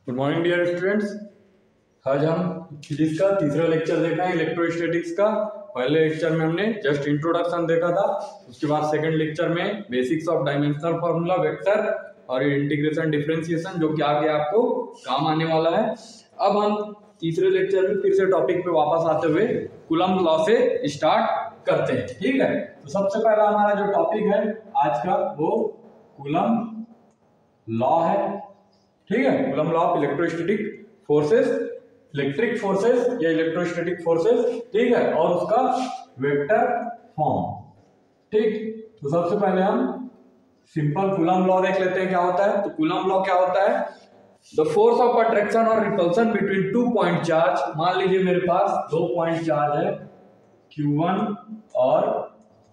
Good morning dear students. आज हम physics का तीसरा लेक्चर देखा है इलेक्ट्रोस्टैटिक्स का। पहले लेक्चर में हमने जस्ट इंट्रोडक्शन देखा था, उसके बाद सेकंड लेक्चर में basics of dimensional formula, vector और इंटीग्रेशन डिफरेंशिएशन, जो कि आगे आपको काम आने वाला है। अब हम तीसरे लेक्चर में फिर से टॉपिक पे वापस आते हुए कूलम्ब लॉ से स्टार्ट करते हैं। ठीक है, तो सबसे पहला हमारा जो टॉपिक है आज का वो कूलम्ब लॉ है। ठीक है, coulomb law of electrostatic forces, electric forces या इलेक्ट्रोस्टैटिक फोर्सेस। ठीक है, और उसका वेक्टर फॉर्म। ठीक, तो सबसे पहले हम सिंपल कूलम्ब लॉ देख लेते हैं क्या होता है। तो कूलम्ब लॉ क्या होता है? द फोर्स ऑफ अट्रैक्शन और repulsion between two point charge. मान लीजिए मेरे पास दो पॉइंट चार्ज है Q1 और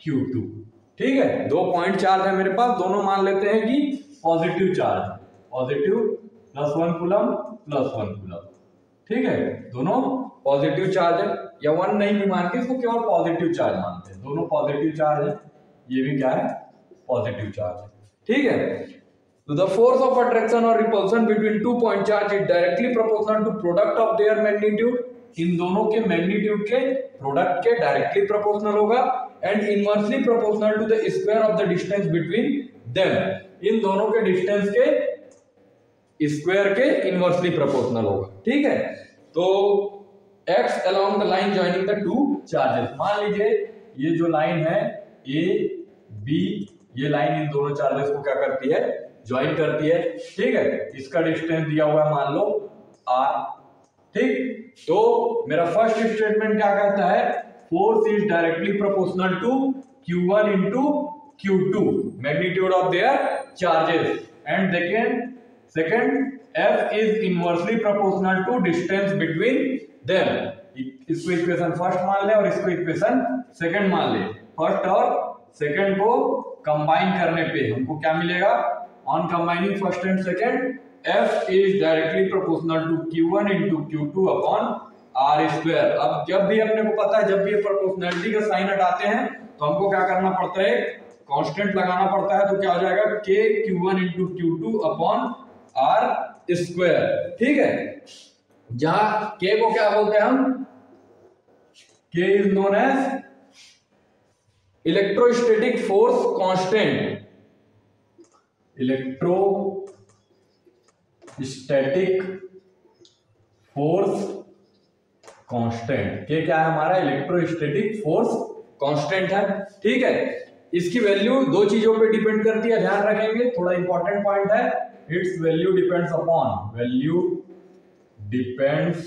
Q2। ठीक है, दो पॉइंट चार्ज है मेरे पास, दोनों मान लेते हैं कि पॉजिटिव चार्ज है, पॉजिटिव +1 कूलम्ब +1 कूलम्ब। ठीक है, दोनों पॉजिटिव चार्ज है, या 1 नहीं भी मान के इसको केवल पॉजिटिव चार्ज मानते हैं। दोनों पॉजिटिव चार्ज है, ये भी क्या है? पॉजिटिव चार्ज है। ठीक है, तो द फोर्स ऑफ अट्रैक्शन और repulsion between two point charge is directly proportional to product of their magnitude. इन दोनों के मैग्नीट्यूड के प्रोडक्ट के डायरेक्टली प्रोपोर्शनल होगा, and inversely proportional to the square of the distance between them. इन दोनों के डिस्टेंस के स्क्वायर के इनवर्सली प्रोपोर्शनल होगा। ठीक है, तो x along the line joining the two charges। मान लीजिए ये जो लाइन है A B, ये लाइन इन दोनों चार्जेस को क्या करती है? ज्वाइन करती है। ठीक है, इसका डिस्टेंस दिया हुआ है मान लो r। ठीक, तो मेरा फर्स्ट स्टेटमेंट क्या कहता है? Force is directly proportional to Q1 into Q2 magnitude of their charges, and second F is inversely proportional to distance between them। इसको इक्वेशन फर्स्ट मान ले और इसको इक्वेशन सेकंड मान ले। फर्स्ट और सेकंड को कंबाइन करने पे हमको क्या मिलेगा? On combining first and second, F is directly proportional to Q1 into Q2 upon R square। अब जब भी अपने को पता है, जब भी ये प्रोपोर्शनलिटी का साइन हटाते हैं तो हमको क्या करना पड़ता है? कांस्टेंट लगाना पड़ता है। तो क्या हो जाएगा? K Q1 into Q2 upon R square. ठीक है, जहां K को क्या बोलते हैं हम? K is known as electrostatic force constant. Electrostatic force constant. K क्या है हमारा? इलेक्ट्रोस्टैटिक फोर्स कांस्टेंट है। ठीक है, इसकी वैल्यू दो चीजों पे डिपेंड करती है, ध्यान रखेंगे, थोड़ा इंपॉर्टेंट पॉइंट है। Its value depends upon, value depends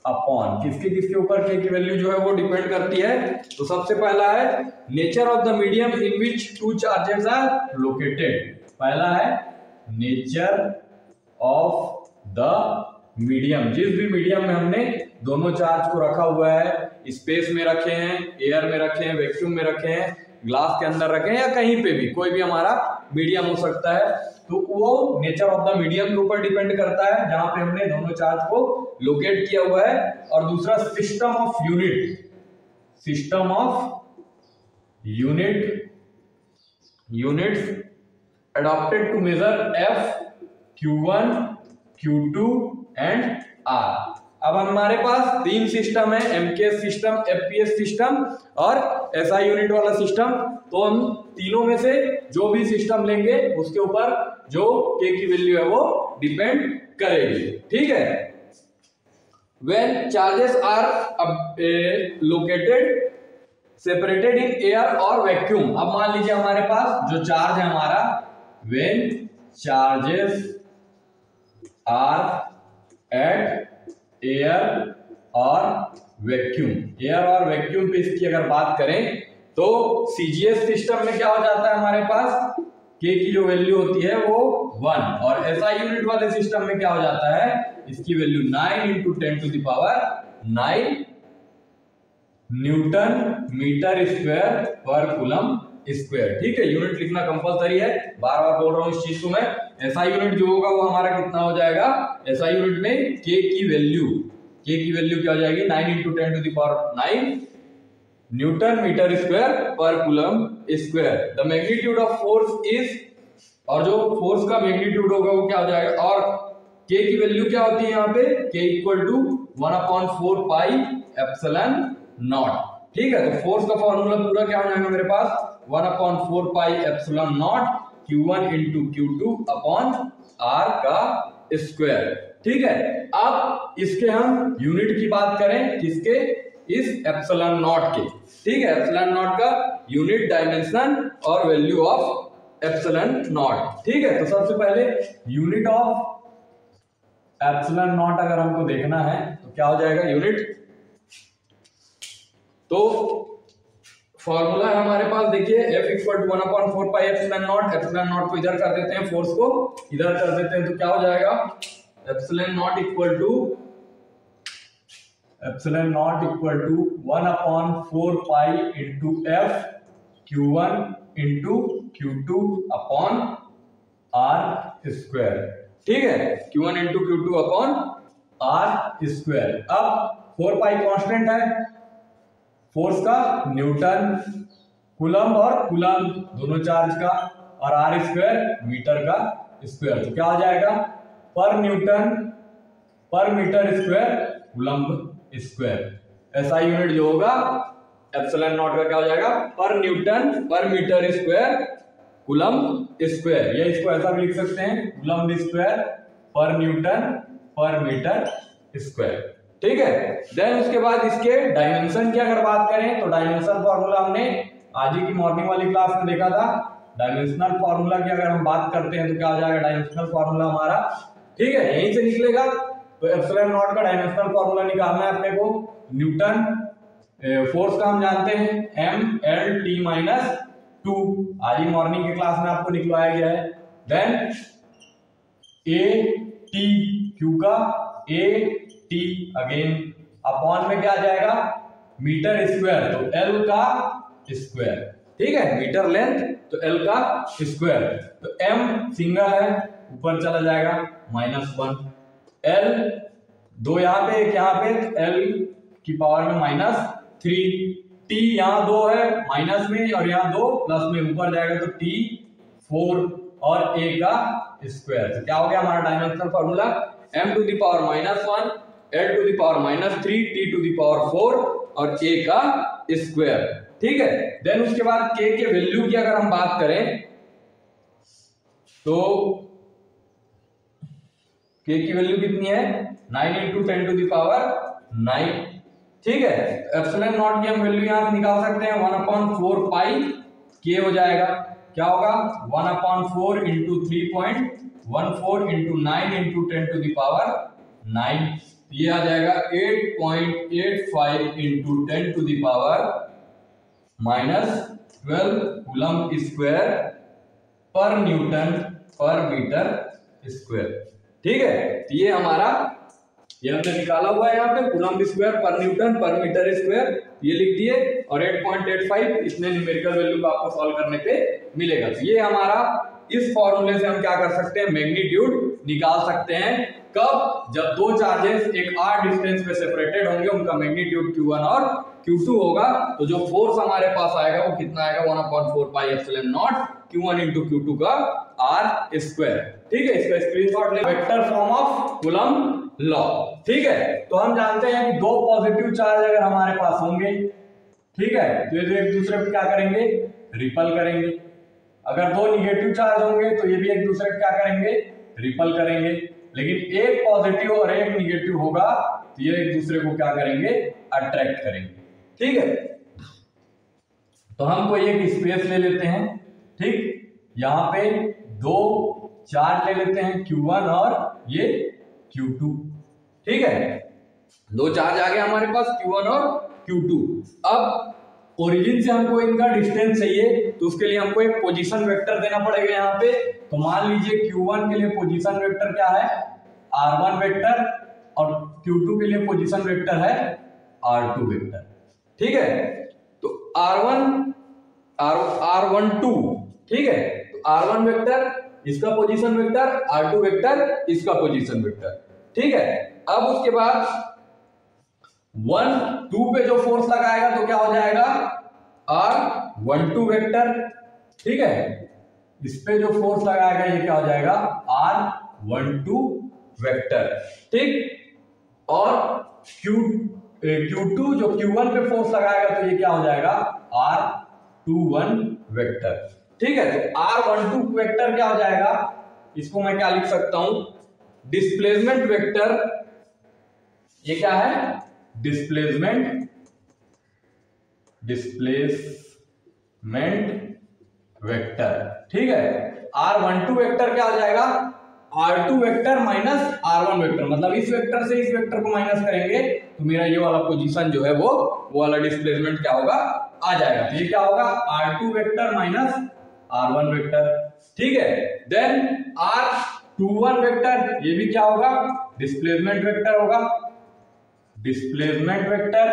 upon किसके किसके ऊपर K की वैल्यू जो है वो डिपेंड करती है। तो सबसे पहला है nature of the medium in which two charges are located. पहला है नेचर ऑफ द मीडियम, जिस भी मीडियम में हमने दोनों चार्ज को रखा हुआ है, स्पेस में रखे हैं, एयर में रखे हैं, वैक्यूम में रखे हैं, ग्लास के अंदर रखे हैं, या कहीं पे भी, कोई भी हमारा मीडियम हो सकता है। तो वो नेचर ऑफ द मीडियम के ऊपर डिपेंड करता है जहां पे हमने दोनों चार्ज को लोकेट किया हुआ है। और दूसरा system of unit, system of units adopted to measure F, Q1, Q2 and R। अब हमारे पास तीन सिस्टम है, MKS सिस्टम, FPS सिस्टम और SI यूनिट वाला सिस्टम। तो हम तीनों में से जो भी सिस्टम लेंगे उसके ऊपर जो K की वैल्यू है वो डिपेंड करेगी। ठीक है, when charges are located separated in air और vacuum। अब मान लीजिए हमारे पास जो चार्ज है हमारा, when charges are at air और वैक्यूम, एयर और वैक्यूम पे इसकी अगर बात करें तो CGS सिस्टम में क्या हो जाता है हमारे पास? K की जो वैल्यू होती है वो 1, और SI यूनिट वाले सिस्टम में क्या हो जाता है? इसकी value 9 into 10 to the power 9 newton metre square पर कूलम्ब स्क्वायर। ठीक है, यूनिट लिखना कंपलसरी है, बार बार बोल रहा हूं इस चीज को मैं। SI यूनिट जो होगा वो हमारा कितना हो जाएगा? SI यूनिट में K की वैल्यू क्या हो जाएगी? 9 into 10 to the power 9 newton metre square पर coulomb square. The magnitude of force is, और जो फोर्स का मैग्नीट्यूड होगा वो क्या हो जाएगा, और के की वैल्यू क्या होती है यहाँ पे, K equal to 1/4 pi epsilon naught. ठीक है, तो फोर्स का फॉर्मूला पूरा क्या हो जाएगा मेरे पास, 1/4 pi epsilon not Q1 into Q2 upon R का स्क्वायर। ठीक है, अब इसके हम यूनिट की बात करें, किसके, इस एप्सिलॉन नॉट के। ठीक है, एप्सिलॉन नॉट का यूनिट, डायमेंशन और वैल्यू ऑफ एप्सिलॉन नॉट। ठीक है, तो सबसे पहले यूनिट ऑफ एप्सिलॉन नॉट अगर हमको देखना है तो क्या हो जाएगा यूनिट, तो फॉर्मूला है हमारे पास, देखिए F equal to 1/4 pi epsilon naught, epsilon naught को इधर कर देते हैं, फोर्स को इधर कर देते हैं, तो क्या हो जाएगा, epsilon naught equal to 1/4 pi into F Q1 into Q2 upon R square. ठीक है, Q1 into Q2 upon R square. अब 4 पाई कांस्टेंट है फोर्स का, न्यूटन, कूलम और कूलम दोनों चार्ज का, और आर स्क्वायर मीटर का स्क्वायर, तो क्या हो जाएगा, पर न्यूटन पर मीटर स्क्वायर कूलम स्क्वायर। ऐसा यूनिट जो होगा एप्सिलॉन नॉट का क्या हो जाएगा, पर न्यूटन पर मीटर स्क्वायर कूलम स्क्वायर, या इसको ऐसा भी लिख सकते हैं, कूलम स्क्वायर पर न्यूटन पर मीटर स्क्वायर। ठीक है, देन उसके बाद इसके डायमेंशन की अगर बात करें तो डायमेंशन फॉर्मूला हमने आज ही की मॉर्निंग वाली क्लास में देखा था। डायमेंशनल फॉर्मूला की अगर हम बात करते हैं तो क्या हो जाएगा डायमेंशनल फॉर्मूला हमारा, ठीक है, यहीं से निकलेगा। तो एप्सिलॉन नॉट का डायमेंशनल फॉर्मूला निकालना है अपने को, न्यूटन फोर्स का हम जानते हैं mL/T-2, आज ही मॉर्निंग की क्लास में आपको निकलवाया गया है। देन A/T, Q का A/T अगेन अपॉन में क्या आ जाएगा, मीटर स्क्वायर, तो L का स्क्वायर। ठीक है, मीटर लेंथ तो L का स्क्वायर, तो M सिंगल है ऊपर चला जाएगा -1, L दो यहाँ पे एक यहाँ पे, तो L की पावर में -3, T यहाँ 2 है माइनस में और यहाँ 2 प्लस में, ऊपर जाएगा तो T4 और A का स्क्वायर। तो क्या हो गया हमारा dimensional formula, m to the power -1, L to the power -3, T to the power 4 और A का स्क्वायर। ठीक है, देन उसके बाद K के वैल्यू की अगर हम बात करें तो K की वैल्यू कितनी है, 9 × 10 टू द पावर 9। ठीक है, एप्सिलॉन नॉट की हम वैल्यू यहां से निकाल सकते हैं, 1/4 पाई K हो जाएगा, क्या होगा 1/4 × 3.14 × 9 × 10 टू द पावर 9, ये आ जाएगा 8.85 × 10 to the power -12 coulomb square पर न्यूटन पर मीटर स्क्वायर। ठीक है, तो ये हमारा, ये हमने निकाला हुआ है यहाँ पे, कूलम स्क्वायर पर न्यूटन पर मीटर स्क्वायर, ये लिख दिए, और 8.85 इतने न्यूमेरिकल वैल्यू को आपको सॉल्व करने पे मिलेगा। तो ये हमारा, इस फॉर्मूले से हम क्या कर सकते हैं, मैग्नीट्यूड निकाल सकते हैं। कब, जब दो चार्जेस एक r डिस्टेंस पे सेपरेटेड होंगे, उनका मैग्नीट्यूड Q1 और Q2 होगा, तो जो फोर्स हमारे पास आएगा वो कितना आएगा, 1/4 pi epsilon not Q1 × Q2 का r स्क्वायर। ठीक है, इसका स्क्रीनशॉट ले, vector form of coulomb law. ठीक है, तो हम जानते हैं कि दो पॉजिटिव चार्ज अगर हमारे पास होंगे, ठीक है, तो ये एक दूसरे को क्या करेंगे, रिपल करेंगे। अगर दो निगेटिव चार्ज होंगे तो ये भी एक दूसरे को क्या करेंगे, रिपल करेंगे। लेकिन एक पॉजिटिव और एक निगेटिव होगा तो ये एक दूसरे को क्या करेंगे, अट्रैक्ट करेंगे। ठीक है, तो हम कोई एक स्पेस ले लेते हैं, ठीक, यहाँ पे दो चार्ज ले लेते हैं, Q1 और ये Q2। ठीक है, दो चार्ज आ गए हमारे पास, Q1 और Q2। अब ओरिजिन से हमको इनका डिस्टेंस चाहिए, तो उसके लिए हमको एक पोजीशन वेक्टर देना पड़ेगा यहाँ पे। तो मान लीजिए Q1 के लिए पोजीशन वेक्टर क्या है, R1 वेक्टर, और Q2 के लिए पोजीशन वेक्टर है R2 वेक्टर। ठीक है, तो R12, ठीक है, तो R1 वेक्टर इसका पोजीशन वेक्टर, R2 वेक्टर इसका पोजीशन वेक्टर। ठीक है, अब उसके बाद 1, 2 पे जो फोर्स लगाएगा तो क्या हो जाएगा, R12 वेक्टर। ठीक है, इस पे जो फोर्स लगाएगा ये क्या हो जाएगा, R12 वेक्टर, ठीक। और Q2 जो Q1 पे फोर्स लगाएगा तो ये क्या हो जाएगा R21 वेक्टर, ठीक है। तो R12 वेक्टर क्या हो जाएगा, इसको मैं क्या लिख सकता हूं, डिस्प्लेसमेंट वेक्टर। ये क्या है, डिस्प्लेसमेंट वेक्टर, ठीक है। R12 वेक्टर क्या हो जाएगा, R2 vector minus R1 vector, मतलब इस वेक्टर से इस वेक्टर को माइनस करेंगे तो मेरा ये वाला पोजीशन जो है वो वाला डिस्प्लेसमेंट क्या होगा, आ जाएगा। तो ये क्या होगा, R2 vector minus R1 vector, ठीक है। देन R21 वेक्टर, ये भी क्या होगा, डिस्प्लेसमेंट वेक्टर होगा, डिस्प्लेसमेंट वेक्टर।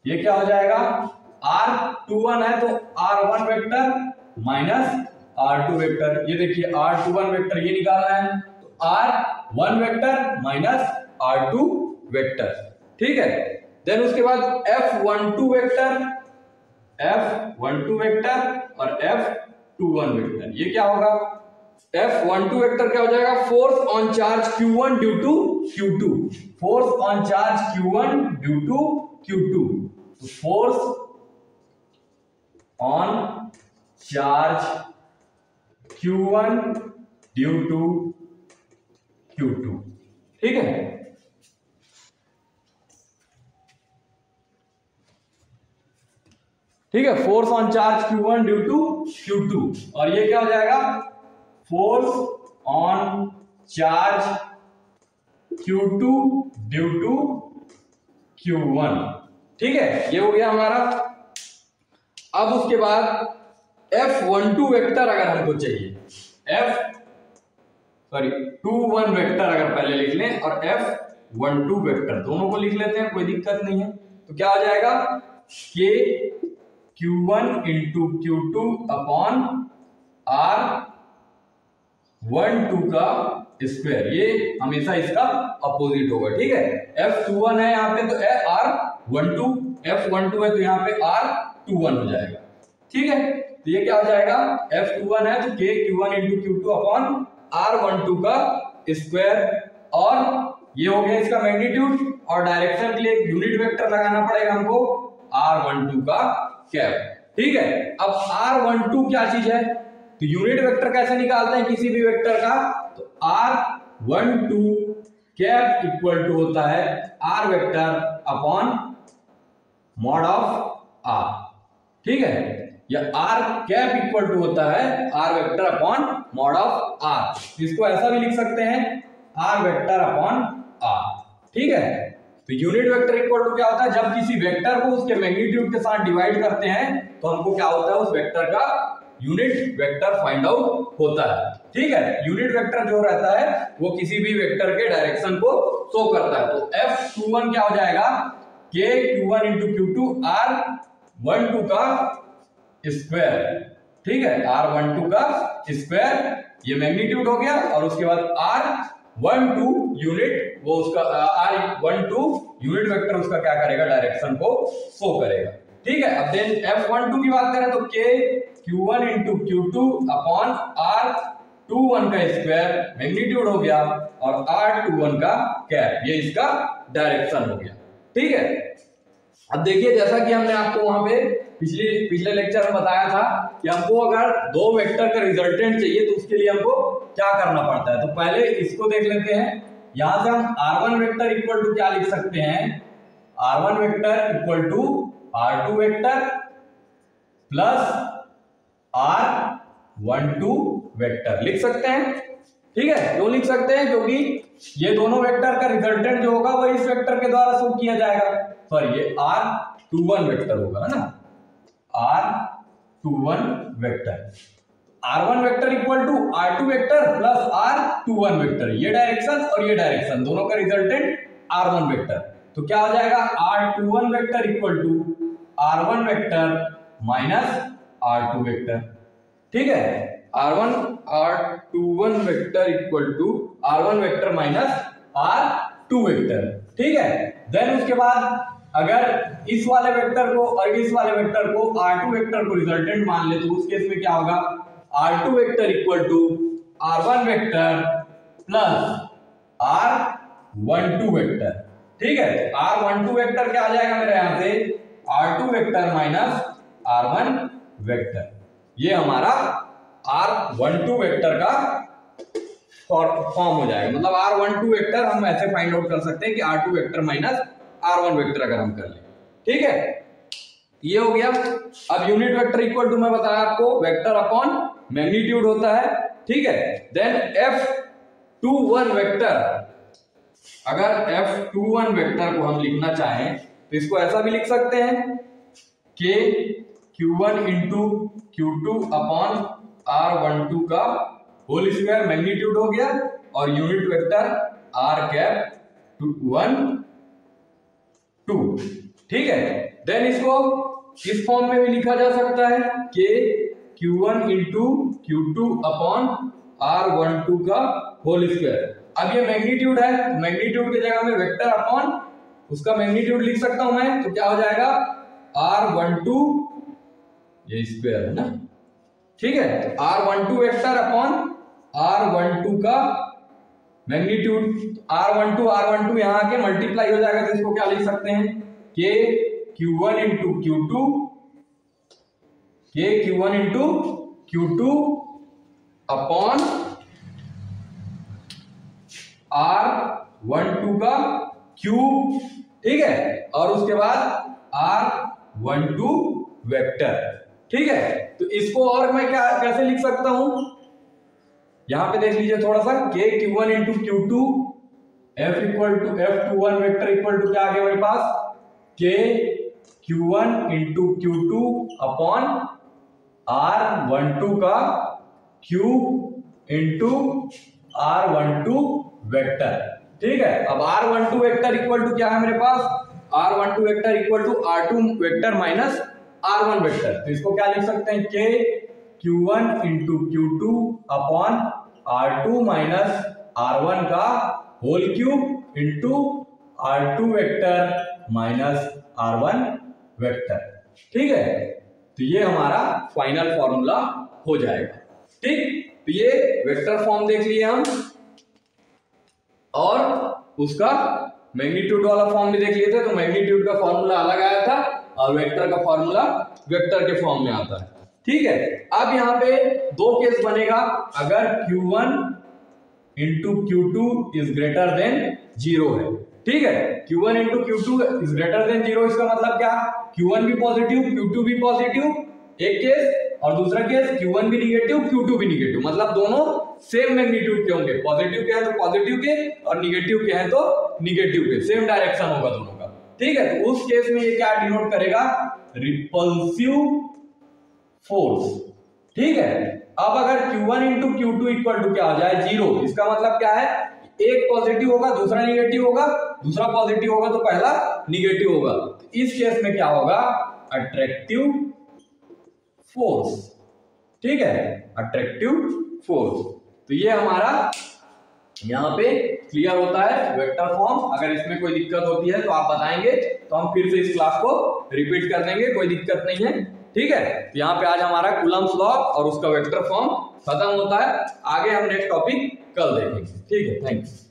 ये क्या हो जाएगा, R21 है तो R1 vector minus R2 vector. ये देखिए R21 वेक्टर ये निकालना है तो R1 vector minus R2 vector, ठीक है। देन उसके बाद F12 वेक्टर, F12 वेक्टर और F21 वेक्टर, ये क्या होगा, F12 वेक्टर क्या हो जाएगा, force on charge Q1 due to Q2, force on charge Q1 due to Q2, force on charge Q1 due to Q2, ठीक है। ठीक है, force on charge Q1 due to Q2, और ये क्या हो जाएगा, force on charge Q2 due to Q1, ठीक है। ये हो गया हमारा। अब उसके बाद F12 वेक्टर अगर हमको चाहिए, F21 वेक्टर अगर पहले लिख लें और F12 वेक्टर दोनों को लिख लेते हैं, कोई दिक्कत नहीं है। तो क्या हो जाएगा, K Q1 into Q2 upon R12 का स्क्वायर, ये हमेशा इसका अपोजिट होगा, ठीक है। F21 है यहाँ पे तो R12, F12 है तो यहाँ पे R21 हो जाएगा, ठीक है। तो ये क्या हो जाएगा, F21 है तो K Q1 into Q2 upon R12 का स्क्वायर, और ये हो गया इसका मैग्नीट्यूड, और डायरेक्शन के लिए एक यूनिट वेक्टर लगाना पड़ेगा हमको, R12 का कैप, ठीक है। अब R12 क्या चीज है, तो यूनिट वेक्टर कैसे निकालते हैं किसी भी वेक्टर का, तो R12 कैप इक्वल टू होता है R vector upon mod of R, ठीक है। या R कैप इक्वल टू होता है R vector upon mod of R, इसको ऐसा भी लिख सकते हैं R वेक्टर अपॉन R, ठीक है। तो यूनिट वेक्टर इक्वल टू क्या होता है, जब किसी वेक्टर को उसके मैग्नीट्यूड के साथ डिवाइड करते हैं तो हमको क्या होता है, उस वेक्टर का यूनिट वेक्टर फाइंड आउट होता है, ठीक है। यूनिट वेक्टर जो रहता है वो किसी भी वेक्टर के डायरेक्शन को शो करता है। तो F21 क्या हो जाएगा, K Q1 into Q2 R12 का स्क्वायर, ठीक है, R12 का स्क्वायर, ये मैग्नीट्यूड हो गया, और उसके बाद R12 यूनिट, वो उसका R12 यूनिट वेक्टर उसका क्या करेगा, डायरेक्शन को शो करेगा, ठीक है। अब देन F12 की बात करें तो K Q1 into Q2 upon R21 का स्क्वायर मैग्नीट्यूड हो गया, और R21 का कैप, ये इसका डायरेक्शन हो गया, ठीक है। अब देखिए, जैसा कि हमने आपको वहां पे पिछले लेक्चर में बताया था कि हमको अगर दो वेक्टर का रिजल्टेंट चाहिए तो उसके लिए हमको क्या करना पड़ता है। तो पहले इसको देख लेते हैं। यहां से हम R1 वेक्टर इक्वल टू क्या लिख सकते हैं, R1 vector equal to R2 vector plus R12 vector लिख सकते हैं, ठीक है। क्यों लिख सकते हैं, क्योंकि ये दोनों वेक्टर का रिजल्टेंट जो होगा वो इस वेक्टर के द्वारा शो किया जाएगा, सॉरी ये R21 वेक्टर होगा, है ना, R21 vector. R1 vector equal to R2 vector plus R21 vector, ये डायरेक्शन और ये डायरेक्शन दोनों का रिजल्टेंट R1 वेक्टर। तो क्या हो जाएगा, R21 vector equal to R1 vector minus R2 vector, ठीक है। R21 vector equal to R1 vector minus R2 vector, ठीक है। देन उसके बाद अगर इस वाले वेक्टर को और इस वाले वेक्टर को R2 वेक्टर को रिजल्टेंट मान ले तो उस केस में क्या होगा, R2 vector equal to R1 vector plus R12 vector. ठीक है, R12 वेक्टर क्या आ जाएगा मेरे यहां से, R2 vector minus R1 vector. ये हमारा R12 वेक्टर का फॉर्म हो जाएगा। मतलब R12 वेक्टर हम ऐसे फाइंड आउट कर सकते हैं कि R2 vector minus R1 vector अगर हम कर ले। ठीक है, ये हो गया। अब यूनिट वेक्टर इक्वल टू मैं बताया आपको वेक्टर अपॉन मैग्नीट्यूड होता है। ठीक है, देन F21 वेक्टर, अगर F21 वेक्टर को हम लिखना चाहें तो इसको ऐसा भी लिख सकते हैं कि Q1 into Q2 upon R12 का होल स्क्वायर मैग्नीट्यूड हो गया, और यूनिट वेक्टर R कैप 1 2। ठीक है, देन इसको इस फॉर्म में भी लिखा जा सकता है कि Q1 into Q2 upon R12 का होल स्क्वायर। अब ये मैग्नीट्यूड है, मैग्नीट्यूड की जगह में वेक्टर अपॉन उसका मैग्नीट्यूड लिख सकता हूं मैं, तो क्या हो जाएगा R12, ये स्क्वायर है ना। ठीक है, R12 वेक्टर अपॉन R12 का मैग्नीट्यूड, R12 यहां आके मल्टीप्लाई हो जाएगा, तो इसको क्या लिख सकते हैं कि Q1 इंटू Q2, के Q1 into Q2 upon R12 का क्यूब। ठीक है, और उसके बाद R12 वेक्टर। ठीक है, तो इसको और मैं क्या कैसे लिख सकता हूं, यहां पे देख लीजिए थोड़ा सा, के Q1 into Q2 F21 vector equal to क्या आ गया मेरे पास, के Q1 into Q2 upon R12 का क्यूब इंटू R12 वेक्टर। ठीक है, अब R12 वेक्टर इक्वल टू क्या है मेरे पास, R12 vector equal to R2 vector minus R1 vector. तो इसको क्या लिख सकते हैं, के Q1 into Q2 upon R2 minus R1 का whole cube into R2 vector minus R1 vector. ठीक है, तो ये हमारा फाइनल फॉर्मूला हो जाएगा। ठीक, तो ये वेक्टर फॉर्म देख लिए हम, और उसका मैग्नीट्यूड वाला फॉर्म भी देख लिए थे। तो मैग्नीट्यूड का फॉर्मूला अलग आया था और वेक्टर का फॉर्मूला वेक्टर के फॉर्म में आता है। ठीक है, अब यहाँ पे दो केस बनेगा, अगर Q1 into Q2 is greater than 0 है। ठीक है, Q1 into Q2 is greater than 0, इसका मतलब क्या, Q1 भी पॉजिटिव Q2 भी पॉजिटिव, एक केस, और दूसरा केस Q1 भी निगेटिव Q2 भी निगेटिव, मतलब दोनों सेम मैग्नीट्यूड के होंगे। पॉजिटिव के हैं तो पॉजिटिव के, और निगेटिव के हैं तो निगेटिव के, सेम डायरेक्शन होगा दोनों का। ठीक है, तो उस केस में ये क्या डिनोट करेगा, रिपल्सिव फोर्स। ठीक है, अब अगर Q1 into Q2 equal to क्या हो जाए 0, इसका मतलब क्या है, एक पॉजिटिव होगा दूसरा निगेटिव होगा, दूसरा पॉजिटिव होगा तो पहला निगेटिव होगा। तो इस केस में क्या होगा, अट्रैक्टिव फोर्स। ठीक है, अट्रैक्टिव फोर्स। तो ये हमारा यहाँ पे क्लियर होता है वेक्टर फॉर्म। अगर इसमें कोई दिक्कत होती है तो आप बताएंगे, तो हम फिर से इस क्लास को रिपीट कर देंगे, कोई दिक्कत नहीं है। ठीक है, तो यहाँ पे आज हमारा कूलम्स लॉ और उसका वेक्टर फॉर्म खत्म होता है। आगे हम नेक्स्ट टॉपिक कल देखेंगे। ठीक है, थैंक्स।